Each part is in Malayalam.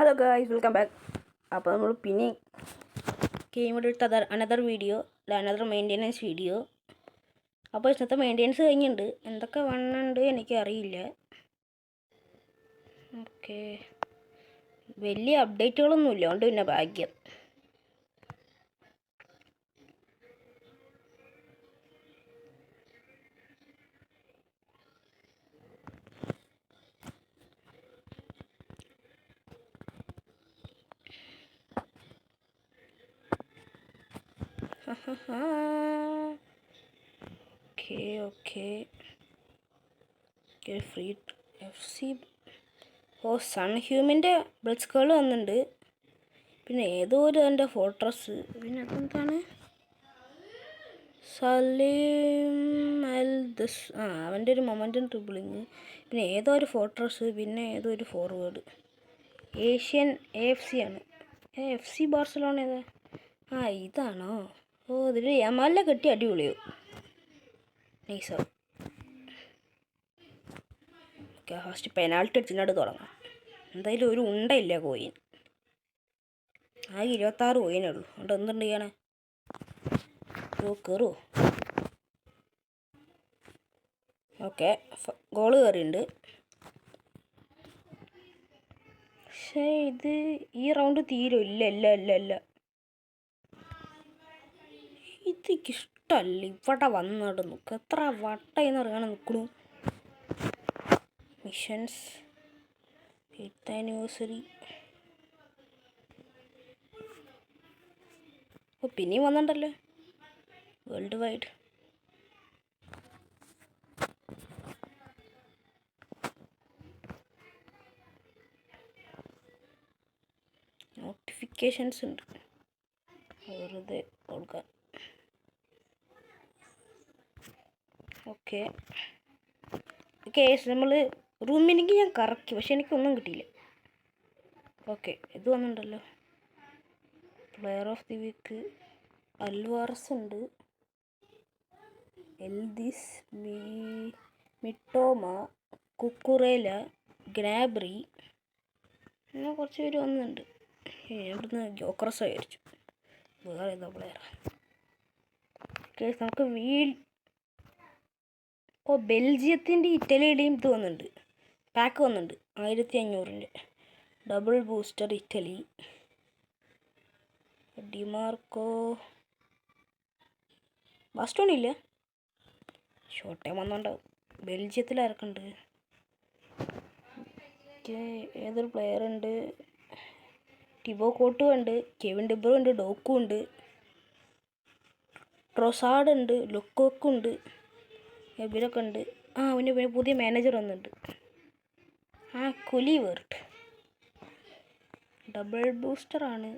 Hello guys, welcome back. അപ്പോൾ നമ്മൾ പിന്നെ ഗെയിം എടുത്ത another video, another maintenance video. അപ്പോൾ ഇന്നത്തെ മെയിൻ്റെനൻസ് കഴിഞ്ഞിട്ടുണ്ട്. എന്തൊക്കെ വണ്ണുണ്ട് എനിക്കറിയില്ല. ഓക്കെ, വലിയ അപ്ഡേറ്റുകളൊന്നുമില്ല, അതുകൊണ്ട് പിന്നെ ഭാഗ്യം. Okay free FC. സൺ ഹ്യൂമിൻ്റെ ബ്ലഡ് സ്കേൾ വന്നിട്ടുണ്ട്. പിന്നെ ഏതോ ഒരു എൻ്റെ ഫോർട്രസ്, പിന്നെ അതെന്താണ് സലീം അൽ ദസ്, അവൻ്റെ ഒരു മൊമെൻ്റം ട്രിബിളിങ്. പിന്നെ ഏതോ ഒരു ഫോർട്രസ്, പിന്നെ ഏതോ ഒരു ഫോർവേഡ് ഏഷ്യൻ AFC ആണ്. FC ബാർസലോണ ഏതാ? ഇതാണോ? ഇതിൽ യമാലിനെ കെട്ടി അടിപൊളിയോ. നൈസോ. ഓക്കെ, ഫസ്റ്റ് പെനാൾട്ടി അടിച്ചിട്ട് തുടങ്ങാം. എന്തായാലും ഒരു ഉണ്ടയില്ല കോയിൻ, ആകെ 26 കോയിനേ ഉള്ളൂ. അതുകൊണ്ട് എന്തുണ്ട് ചെയ്യണേ? കയറുമോ? ഓക്കെ, ഗോള് കയറിയിട്ടുണ്ട്. പക്ഷേ ഇത് ഈ റൗണ്ട് തീരും. ഇല്ല ഇതിക്കിഷ്ടമല്ല. ഇവിടെ വന്നിട്ട് നോക്ക്, എത്ര വട്ടയെന്ന് അറിയണം നിൽക്കണു. Missions 8th anniversary. പിന്നെയും വന്നിട്ടുണ്ടല്ലോ വേൾഡ് വൈഡ്. നോട്ടിഫിക്കേഷൻസ് ഉണ്ട്, വെറുതെ കൊടുക്കാൻ. ഓക്കെ നമ്മൾ റൂമിനെങ്കിൽ ഞാൻ കറക്കി, പക്ഷെ എനിക്കൊന്നും കിട്ടിയില്ല. ഓക്കെ, ഇത് വന്നിട്ടുണ്ടല്ലോ പ്ലെയർ ഓഫ് ദി വീക്ക്. അൽവാർസ് ഉണ്ട്, എൽദിസ്, മിട്ടോമ, കുക്കുറേല, ഗ്നാബ്രി, അങ്ങനെ കുറച്ച് പേര് വന്നിട്ടുണ്ട്. ഇവിടുന്ന് ജോക്രസ് ആയിരിച്ചു. വേറെ ഏതോ പ്ലെയർ. ഓക്കെ, നമുക്ക് ബെൽജിയത്തിൻ്റെ ഇറ്റലിയുടെയും ഇത് വന്നിട്ടുണ്ട്, പാക്ക് വന്നിട്ടുണ്ട് 1500-ൻ്റെ ഡബിൾ ബൂസ്റ്റർ ഇറ്റലി. ഡിമാർക്കോ, ബാസ്റ്റോണില്ല, ഷോർട്ട് ടൈം വന്നുണ്ടാവും. ബെൽജിയത്തിൽ ആർക്കുണ്ട്? ഏതൊരു പ്ലെയർ ഉണ്ട്? ടിബോ കോട്ടും ഉണ്ട്, കെവിൻ ഡിബ്രോ ഉണ്ട്, ഡോക്കും ഉണ്ട്, ട്രൊസാഡ് ഉണ്ട്, ലുക്കോക്കും ഉണ്ട്, ഇവരൊക്കെ ഉണ്ട്. പിന്നെ പുതിയ മാനേജർ വന്നിട്ടുണ്ട്, കുലിവേർട്ട്. ഡബിൾ ബൂസ്റ്ററാണ്.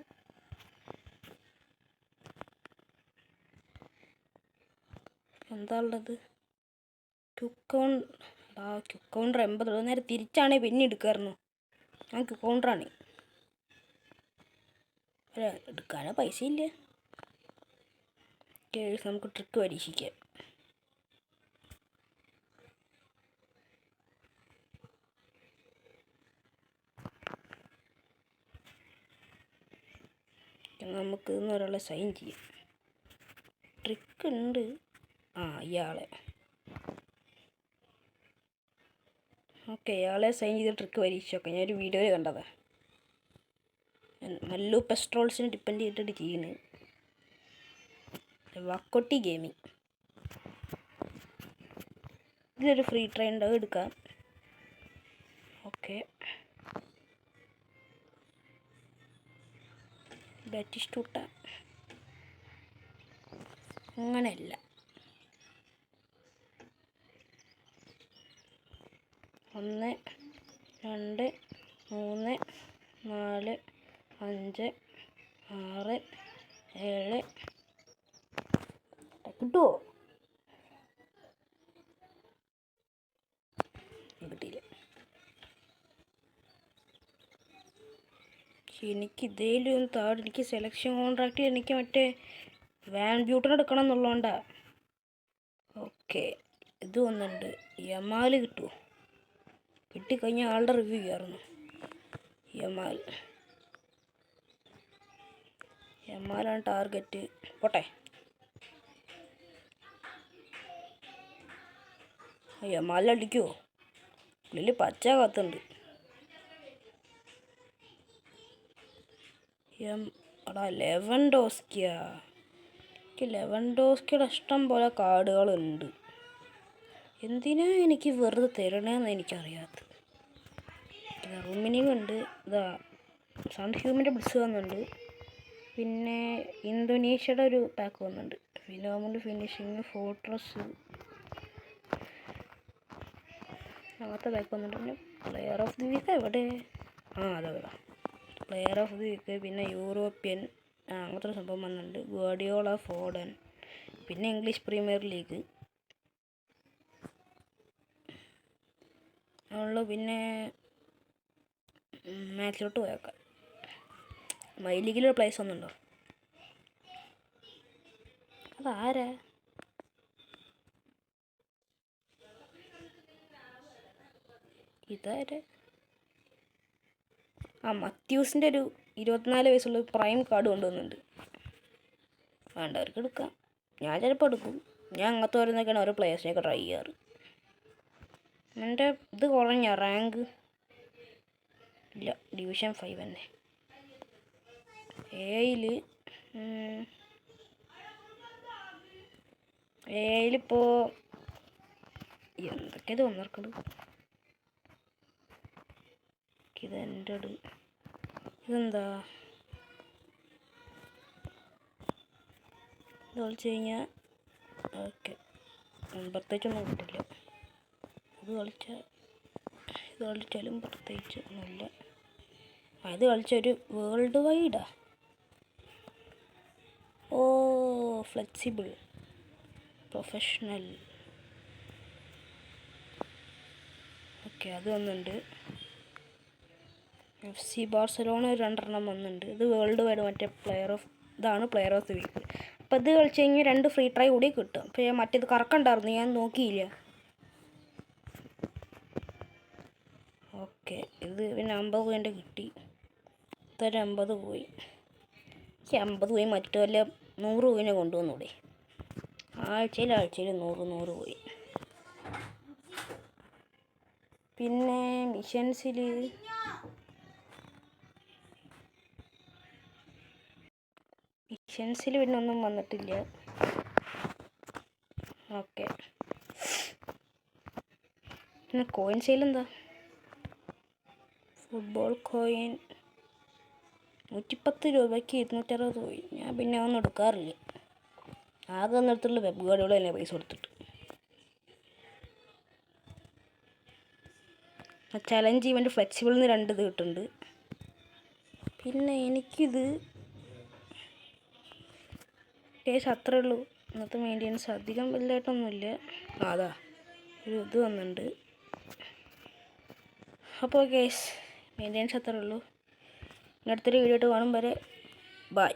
എന്താ ഉള്ളത്? ക്യുക്കൗണ്ടർ 80. നേരെ തിരിച്ചാണെങ്കിൽ പിന്നെ എടുക്കാമായിരുന്നു. ഞാൻ ക്യുക്കൗണ്ടറാണ്. എടുക്കാനോ പൈസ ഇല്ല. നമുക്ക് ട്രിക്ക് പരീക്ഷിക്കാം. നമുക്ക് ഇന്ന് ഒരാളെ സൈൻ ചെയ്യാം. ട്രിക്ക് ഉണ്ട്. ഇയാളെ. ഓക്കെ, ഇയാളെ സൈൻ ചെയ്ത് ട്രിക്ക് പരീക്ഷിച്ചോക്കെ. ഞാനൊരു വീഡിയോയിൽ കണ്ടതാണ്. മല്ലു പെസ്ട്രോൾസിനെ ഡിപ്പെൻഡ് ചെയ്തിട്ട് ചെയ്യുന്നത്. വക്കോട്ടി ഗെയിമിങ്. ഇതൊരു ഫ്രീ ട്രൈ ഉണ്ട്, എടുക്കാം. ഓക്കെ, ബാറ്റിസ്റ്റൂട്ട അങ്ങനെയല്ല. 1 2 3 4 5 6 7 കിട്ടുമോ? കിട്ടിയില്ല. എനിക്ക് ഇതേലും താഴെ എനിക്ക് സെലക്ഷൻ കോൺട്രാക്റ്റ് എനിക്ക് മറ്റേ വാൻ ബ്യൂട്ടൺ എടുക്കണം എന്നുള്ളതുകൊണ്ടാണ്. ഓക്കെ, ഇത് വന്നിട്ടുണ്ട്. യമാല് കിട്ടുമോ? കിട്ടിക്കഴിഞ്ഞാൽ ആളുടെ റിവ്യൂ ചെയ്യാറുണ്ട്. യമാൽ യമാലാണ് ടാർഗറ്റ്. പോട്ടെ. യമാലടിക്കുമോ? ഉള്ളിൽ പച്ച കത്തുണ്ട്. എടാ ലെവൻഡോസ്കിയാ. എനിക്ക് ലെവൻഡോസ്കിയുടെ ഇഷ്ടം പോലെ കാർഡുകളുണ്ട്. എന്തിനാ എനിക്ക് വെറുതെ തരണേന്ന് എനിക്കറിയാത്ത. റൂമിനിങ് ഉണ്ട്. ഇതാ സൺ ഹ്യൂമിൻ്റെ ബ്ലിസ് വന്നുണ്ട്. പിന്നെ ഇന്തോനേഷ്യയുടെ ഒരു പാക്ക് വന്നിട്ടുണ്ട്. ഫിനോമിനൽ ഫിനിഷിങ്, ഫോർട്രസ് അങ്ങനത്തെ പാക്ക് വന്നിട്ടുണ്ട്. പിന്നെ പ്ലെയർ ഓഫ് ദി വീക്ക് എവിടെ? അതെ പ്ലെയർ ഓഫ് ദി വീക്ക്. പിന്നെ യൂറോപ്യൻ അങ്ങനത്തെ ഒരു സംഭവം വന്നിട്ടുണ്ട്. Guardiola, Foden. പിന്നെ ഇംഗ്ലീഷ് പ്രീമിയർ ലീഗ് ഉള്ളു. പിന്നെ മാച്ചിലോട്ട് പോയേക്കാം. മൈ ലീഗിലൊരു പ്ലേസ് ഒന്നുണ്ടോ? അതാരാ? ഇതാര്? മത്യൂസിൻ്റെ ഒരു 24 വയസ്സുള്ള പ്രൈം കാർഡ് കൊണ്ടുവന്നിട്ടുണ്ട്. വേണ്ടവർക്ക് എടുക്കാം. ഞാൻ ചിലപ്പോൾ എടുക്കും. ഞാൻ അങ്ങനത്തെ വരുന്നൊക്കെയാണ് ഓരോ പ്ലേയേഴ്സിനെയൊക്കെ ട്രൈ ചെയ്യാറ്. എൻ്റെ ഇത് കുറഞ്ഞ റാങ്ക് ഇല്ല, ഡിവിഷൻ 5 തന്നെ. ഏയിലിപ്പോൾ എന്തൊക്കെയത് വന്നിരിക്കുന്നത്. ഇതെൻ്റെ ഇതെന്താ ഇത് കളിച്ച് കഴിഞ്ഞാൽ ഓക്കെ, പ്രത്യേകിച്ചൊന്നും കിട്ടില്ല. ഇത് കളിച്ചാലും പ്രത്യേകിച്ച് ഒന്നുമില്ല. ഇത് കളിച്ചൊരു വേൾഡ് വൈഡാ. Flexible professional. ഓക്കെ, അത് വന്നിട്ടുണ്ട്. FC ബാർസലോണ 2 വന്നിട്ടുണ്ട്. ഇത് വേൾഡ് വൈഡ് മറ്റേ ഇതാണ് പ്ലെയർ ഓഫ് ദി വീക്ക്. അപ്പോൾ ഇത് കളിച്ച് കഴിഞ്ഞാൽ 2 ഫ്രീ ട്രൈ കൂടി കിട്ടും. അപ്പോൾ ഞാൻ മറ്റേത് കറക്കണ്ടായിരുന്നു, ഞാൻ നോക്കിയില്ല. ഓക്കെ, ഇത് പിന്നെ 50 പോയിൻ്റ് കിട്ടി. ഇതൊരു 50 പോയി. 50 പോയി മറ്റു വല്ല 100 പോയിനെ കൊണ്ടുവന്നൂടെ? ആഴ്ചയിൽ 100 പോയി. പിന്നെ മിഷൻസിൽ പിന്നെ ഒന്നും വന്നിട്ടില്ല. ഓക്കെ, പിന്നെ കോയിൻ സെയിൽ എന്താ? ഫുട്ബോൾ കോയിൻ 110 രൂപയ്ക്ക് 260 പോയി. ഞാൻ പിന്നെ ഒന്നും എടുക്കാറില്ല. ആകെ വന്നിടത്തുള്ള വെബ് ഗാർഡുകൾ തന്നെ പൈസ കൊടുത്തിട്ട്. ചലഞ്ച് ഇവൻ്റ് ഫ്ലെക്സിബിളിൽ നിന്ന് 2 ഇത് കിട്ടുന്നുണ്ട്. പിന്നെ എനിക്കിത് കേസ് അത്രേ ഉള്ളൂ. ഇന്നത്തെ മെയിൻ്റെനൻസ് അധികം വലുതായിട്ടൊന്നുമില്ല. അതാ ഒരു ഇത് വന്നിട്ടുണ്ട്. അപ്പോൾ കേസ് മെയിൻ്റെനൻസ് അത്രേ ഉള്ളൂ. അടുത്തൊരു വീഡിയോ ആയിട്ട് കാണും വരെ ബൈ.